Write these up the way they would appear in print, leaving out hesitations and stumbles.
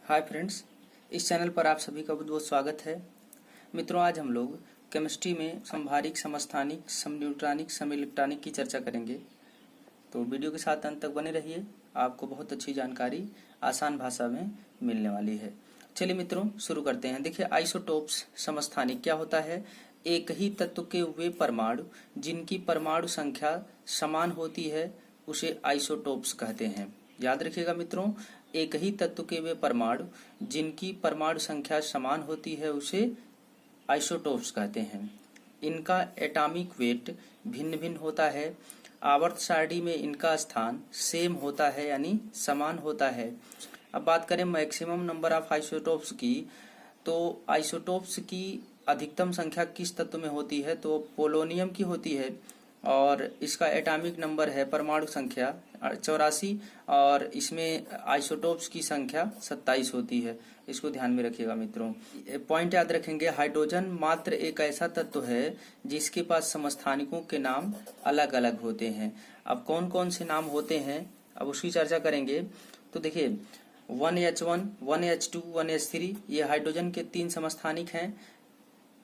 Hi friends, इस channel पर आप सभी का बहुत बहुत स्वागत है। मित्रों, आज हम लोग केमिस्ट्री में समभारिक, समस्थानिक, समन्यूट्रॉनिक, समिलेक्ट्रॉनिक की चर्चा करेंगे। तो वीडियो के साथ अंत तक बने रहिए, आपको बहुत अच्छी जानकारी आसान भाषा में मिलने वाली है। चलिए मित्रों, शुरू करते हैं। देखिए, आइसोटोप्स समस्थानिक क्या होता है? एक ही तत्व के वे परमाणु जिनकी परमाणु संख्या समान होती है उसे आइसोटोप्स कहते हैं। याद रखिएगा मित्रों, एक ही तत्व के वे परमाणु जिनकी परमाणु संख्या समान होती है उसे आइसोटोप्स कहते हैं। इनका एटॉमिक वेट भिन्न भिन्न होता है। आवर्त सारणी में इनका स्थान सेम होता है, यानी समान होता है। अब बात करें मैक्सिमम नंबर ऑफ आइसोटोप्स की, तो आइसोटोप्स की अधिकतम संख्या किस तत्व में होती है? तो पोलोनियम की होती है और इसका एटॉमिक नंबर है, परमाणु संख्या 84 और इसमें आइसोटोप्स की संख्या 27 होती है। इसको ध्यान में रखिएगा मित्रों। पॉइंट याद रखेंगे, हाइड्रोजन मात्र एक ऐसा तत्व है जिसके पास समस्थानिकों के नाम अलग अलग होते हैं। अब कौन कौन से नाम होते हैं, अब उसकी चर्चा करेंगे। तो देखिए, 1H1, 1H2, 1H3 ये हाइड्रोजन के 3 समस्थानिक हैं।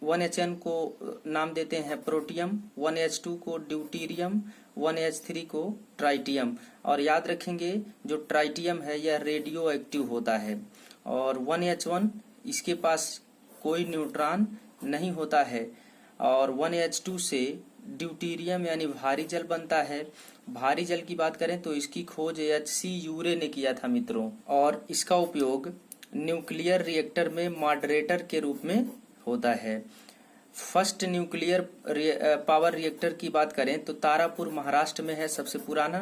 1HN को नाम देते हैं प्रोटियम, 1H2 को ड्यूटीरियम, 1H3 को ट्राइटियम। और याद रखेंगे, जो ट्राइटियम है यह रेडियो एक्टिव होता है। और 1H1 इसके पास कोई न्यूट्रॉन नहीं होता है। और 1H2 से ड्यूटीरियम यानी भारी जल बनता है। भारी जल की बात करें तो इसकी खोज HC यूरे ने किया था मित्रों, और इसका उपयोग न्यूक्लियर रिएक्टर में मॉडरेटर के रूप में होता है। फर्स्ट न्यूक्लियर पावर रिएक्टर की बात करें तो तारापुर महाराष्ट्र में है सबसे पुराना।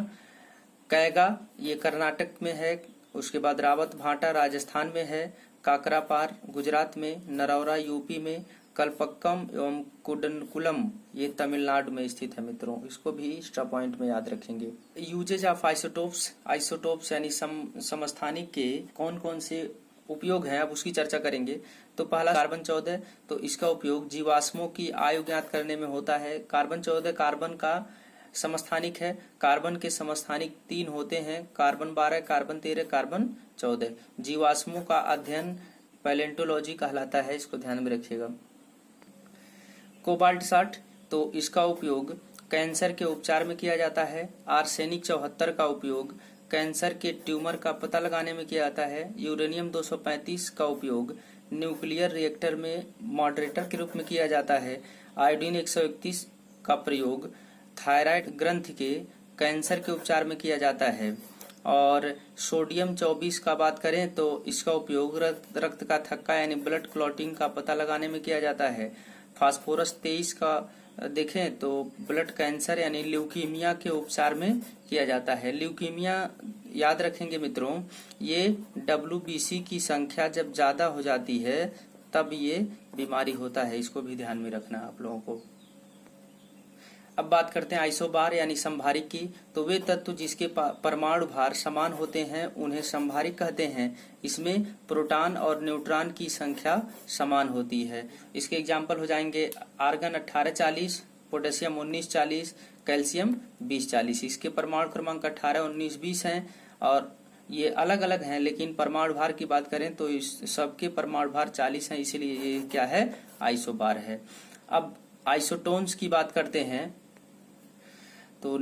कैगा ये कर्नाटक में है। उसके बाद रावत भाटा राजस्थान में है। काकरापार गुजरात में, नरौरा यूपी में, कलपक्कम एवं कुडनकुलम ये तमिलनाडु में स्थित है मित्रों। इसको भी एक्स्ट्रा पॉइंट में याद रखेंगे। यूजेज ऑफ आइसोटोप्स, आइसोटोप्स यानी समस्थानिक के कौन कौन से उपयोग है, अब उसकी चर्चा करेंगे। तो पहला कार्बन 14, तो इसका उपयोग जीवाश्मों की आयु ज्ञात करने में होता है। कार्बन 14 कार्बन का समस्थानिक है। कार्बन के समस्थानिक 3 होते हैं, कार्बन 12, कार्बन 13, कार्बन 14। जीवाश्मों का अध्ययन पैलेंटोलॉजी कहलाता है, इसको ध्यान में रखिएगा। कोबाल्ट 60, तो इसका उपयोग कैंसर के उपचार में किया जाता है। आर्सेनिक 74 का उपयोग कैंसर के ट्यूमर का पता लगाने में किया जाता है। यूरेनियम 235 का उपयोग न्यूक्लियर रिएक्टर में मॉडरेटर के रूप में किया जाता है। आयोडीन 131 का प्रयोग थायराइड ग्रंथि के कैंसर के उपचार में किया जाता है। और सोडियम 24 का बात करें तो इसका उपयोग रक्त का थक्का यानी ब्लड क्लॉटिंग का पता लगाने में किया जाता है। फास्फोरस 23 का देखें तो ब्लड कैंसर यानी ल्यूकीमिया के उपचार में किया जाता है। ल्यूकीमिया याद रखेंगे मित्रों, ये WBC की संख्या जब ज्यादा हो जाती है तब ये बीमारी होता है। इसको भी ध्यान में रखना आप लोगों को। अब बात करते हैं आइसोबार यानी समभारिक की। तो वे तत्व जिसके परमाणु भार समान होते हैं उन्हें समभारिक कहते हैं। इसमें प्रोटॉन और न्यूट्रॉन की संख्या समान होती है। इसके एग्जाम्पल हो जाएंगे आर्गन 1840, पोटेशियम 1940, कैल्शियम 2040। इसके परमाणु क्रमांक 18, 19, 20 हैं और ये अलग अलग हैं, लेकिन परमाणु भार की बात करें तो इस सबके परमाणु भार 40 हैं, इसीलिए ये क्या है, आइसोबार है। अब आइसोटोन्स की बात करते हैं तो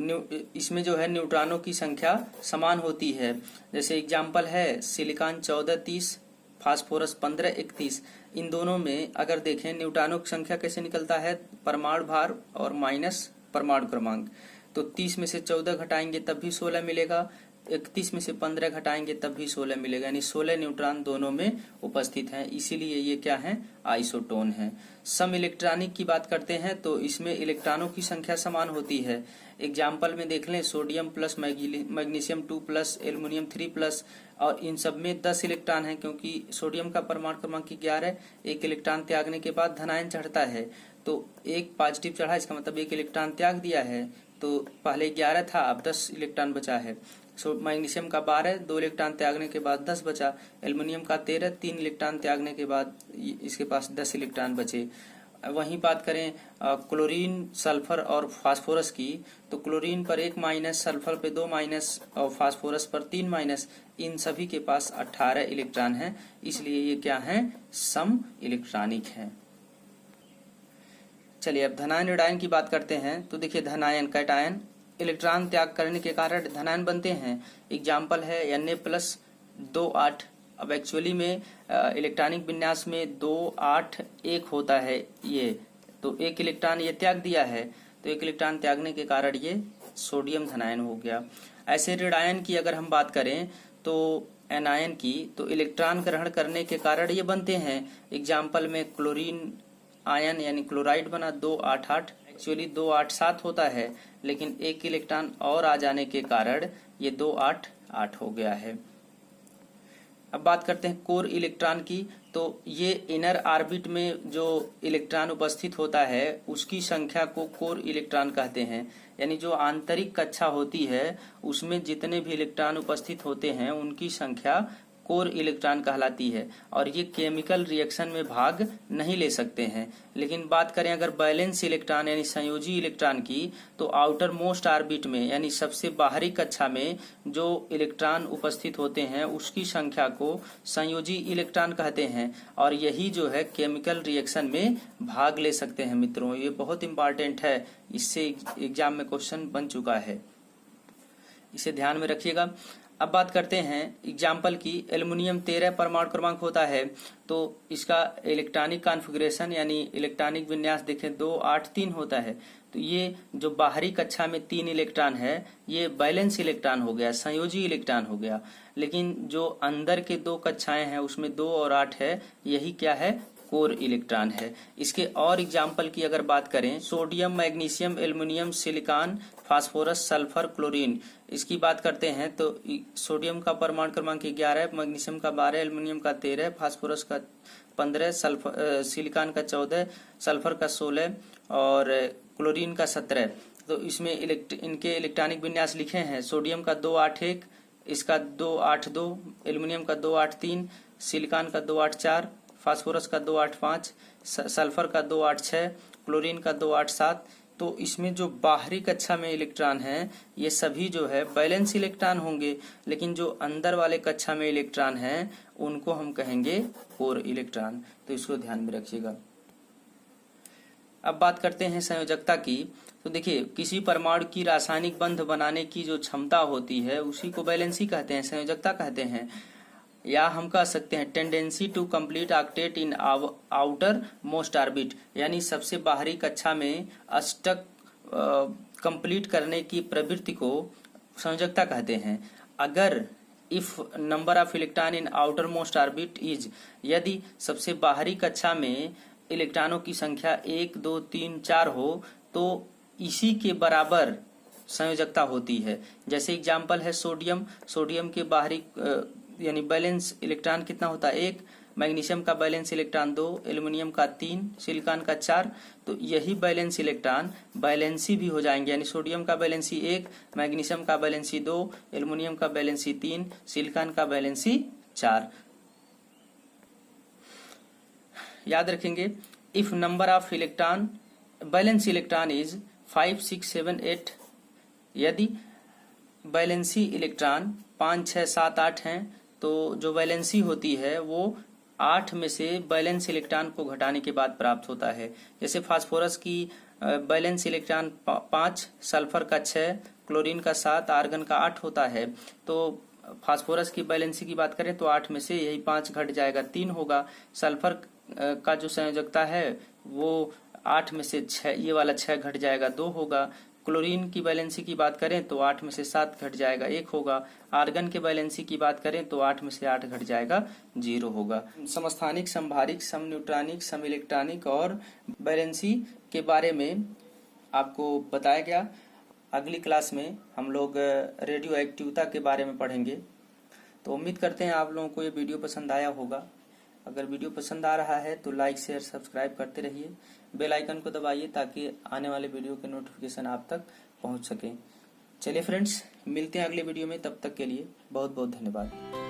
इसमें जो है न्यूट्रॉनों की संख्या समान होती है। जैसे एग्जाम्पल है सिलिकॉन 14, 30, फास्फोरस 15, 31। इन दोनों में अगर देखें न्यूट्रॉनों की संख्या कैसे निकलता है, परमाणु भार और माइनस परमाणु क्रमांक। तो 30 में से 14 घटाएंगे तब भी 16 मिलेगा, 31 में से 15 घटाएंगे तब भी 16 मिलेगा, यानी 16 न्यूट्रॉन दोनों में उपस्थित हैं, इसीलिए ये क्या है, आइसोटोन है। सम इलेक्ट्रॉनिक की बात करते हैं तो इसमें इलेक्ट्रॉनों की संख्या समान होती है। एग्जाम्पल में देख लें, सोडियम प्लस मैग्नीशियम 2+, एल्युमिनियम 3+, और इन सब में 10 इलेक्ट्रॉन है, क्योंकि सोडियम का परमाणु क्रमांक 11, एक इलेक्ट्रॉन त्यागने के बाद धनायन चढ़ता है, तो एक पॉजिटिव चढ़ा, इसका मतलब एक इलेक्ट्रॉन त्याग दिया है, तो पहले 11 था अब 10 इलेक्ट्रॉन बचा है। मैग्नीशियम का 12, 2 इलेक्ट्रॉन त्यागने के बाद 10 बचा। एल्युमिनियम का 13, 3 इलेक्ट्रॉन त्यागने के बाद इसके पास 10 इलेक्ट्रॉन बचे। वहीं बात करें क्लोरीन, सल्फर और फास्फोरस की, तो क्लोरीन पर 1 माइनस, सल्फर पे 2 माइनस और फास्फोरस पर 3 माइनस। इन सभी के पास 18 इलेक्ट्रॉन हैं, इसलिए ये क्या हैं, सम इलेक्ट्रॉनिक हैं। चलिए अब धनायन ऋणायन की बात करते हैं। तो देखिए धनायन कैटायन इलेक्ट्रॉन त्याग करने के कारण धनायन बनते हैं। एग्जाम्पल है Na+2 8। अब एक्चुअली में इलेक्ट्रॉनिक विन्यास में 2 8 1 होता है ये, तो एक इलेक्ट्रॉन ये त्याग दिया है, तो एक इलेक्ट्रॉन त्यागने के कारण ये सोडियम धनायन हो गया। ऐसे ऋणायन की अगर हम बात करें तो एनायन की, तो इलेक्ट्रॉन ग्रहण करने के कारण ये बनते हैं। एग्जाम्पल में क्लोरीन आयन यानी क्लोराइड बना 2 8 8। एक्चुअली 2 8 7 होता है, लेकिन एक इलेक्ट्रॉन और आ जाने के कारण ये 2 8 8 हो गया है। अब बात करते हैं कोर इलेक्ट्रॉन की। तो ये इनर ऑर्बिट में जो इलेक्ट्रॉन उपस्थित होता है उसकी संख्या को कोर इलेक्ट्रॉन कहते हैं। यानी जो आंतरिक कक्षा होती है उसमें जितने भी इलेक्ट्रॉन उपस्थित होते हैं उनकी संख्या कोर इलेक्ट्रॉन कहलाती है, और ये केमिकल रिएक्शन में भाग नहीं ले सकते हैं। लेकिन बात करें अगर बैलेंस इलेक्ट्रॉन यानी संयोजी इलेक्ट्रॉन की, तो आउटर मोस्ट ऑर्बिट में यानी सबसे बाहरी कक्षा में जो इलेक्ट्रॉन उपस्थित होते हैं उसकी संख्या को संयोजी इलेक्ट्रॉन कहते हैं, और यही जो है केमिकल रिएक्शन में भाग ले सकते हैं। मित्रों ये बहुत इंपॉर्टेंट है, इससे एग्जाम में क्वेश्चन बन चुका है, इसे ध्यान में रखिएगा। अब बात करते हैं एग्जाम्पल की। एल्युमिनियम 13 परमाणु क्रमांक होता है, तो इसका इलेक्ट्रॉनिक कॉन्फ़िगरेशन यानी इलेक्ट्रॉनिक विन्यास देखें 2 8 3 होता है। तो ये जो बाहरी कक्षा में 3 इलेक्ट्रॉन है ये बैलेंस इलेक्ट्रॉन हो गया, संयोजी इलेक्ट्रॉन हो गया। लेकिन जो अंदर के 2 कक्षाएं हैं उसमें 2 और 8 है, यही क्या है, कोर इलेक्ट्रॉन है। इसके और एग्जाम्पल की अगर बात करें, sodium, magnesium, aluminium, silicon, phosphorus, sulphur, chlorine, इसकी बात करते हैं तो सोडियम का परमाणु क्रमांक 11, मैग्नीशियम का 12, एल्युमिनियम का 13, फास्फोरस का 15, सिलिकॉन का 14, सल्फर का 16 और क्लोरीन का 17। तो इसमें इनके इलेक्ट्रॉनिक विन्यास लिखे हैं। सोडियम का 2 8 1, इसका 2 8 2, एल्युमिनियम का 2 8 3, सिलिकॉन का 2 8 4, फास्फोरस का 2 8 5, सल्फर का 2 8 6, क्लोरीन का 2 8 7। तो इसमें जो बाहरी कक्षा में इलेक्ट्रॉन हैं ये सभी जो है बैलेंस इलेक्ट्रॉन होंगे, लेकिन जो अंदर वाले कक्षा में इलेक्ट्रॉन हैं उनको हम कहेंगे कोर इलेक्ट्रॉन। तो इसको ध्यान में रखिएगा। अब बात करते हैं संयोजकता की। तो देखिए किसी परमाणु की रासायनिक बंध बनाने की जो क्षमता होती है उसी को बैलेंसी कहते हैं, संयोजकता कहते हैं, या हम कह सकते हैं tendency to complete octet in outermost orbit, यानी सबसे बाहरी कक्षा में अष्टक कंप्लीट करने की प्रवृत्ति को संयोजकता कहते हैं। अगर if number of electron in outermost orbit is, यदि सबसे बाहरी कक्षा में इलेक्ट्रॉनों की संख्या 1 2 3 4 हो तो इसी के बराबर संयोजकता होती है। जैसे एग्जाम्पल है सोडियम, सोडियम के बाहरी यानी बैलेंस इलेक्ट्रॉन कितना होता है 1, मैग्नीशियम का बैलेंस इलेक्ट्रॉन 2, एल्युमिनियम का 3, सिलिकॉन का 4। तो यही बैलेंस इलेक्ट्रॉन बैलेंसी भी हो जाएंगे, यानी सोडियम का बैलेंसी 1, मैग्नीशियम का बैलेंसी 2, एल्युमिनियम का बैलेंसी 3, सिलिकॉन का बैलेंसी 4। याद रखेंगे, if number of electron balance electron is 5 6 7 8, यदि बैलेंसी इलेक्ट्रॉन 5 6 7 8 हैं तो जो बैलेंसी होती है वो 8 में से बैलेंस इलेक्ट्रॉन को घटाने के बाद प्राप्त होता है। जैसे फास्फोरस की बैलेंस इलेक्ट्रॉन 5, सल्फर का 6, क्लोरीन का 7, आर्गन का 8 होता है। तो फास्फोरस की बैलेंसी की बात करें तो 8 में से यही 5 घट जाएगा, 3 होगा। सल्फर का जो संयोजकता है वो 8 में से 6, ये वाला 6 घट जाएगा, 2 होगा। क्लोरीन की बैलेंसी की बात करें तो 8 में से 7 घट जाएगा, 1 होगा। आर्गन के बैलेंसी की बात करें तो 8 में से 8 घट जाएगा, 0 होगा। समस्थानिक, समभारिक, सम न्यूट्रॉनिक, सम इलेक्ट्रॉनिक और बैलेंसी के बारे में आपको बताया गया। अगली क्लास में हम लोग रेडियो एक्टिविटी के बारे में पढ़ेंगे। तो उम्मीद करते हैं आप लोगों को ये वीडियो पसंद आया होगा। अगर वीडियो पसंद आ रहा है तो लाइक शेयर सब्सक्राइब करते रहिए, बेल आइकन को दबाइए ताकि आने वाले वीडियो के नोटिफिकेशन आप तक पहुंच सके। चलिए फ्रेंड्स, मिलते हैं अगले वीडियो में, तब तक के लिए बहुत बहुत धन्यवाद।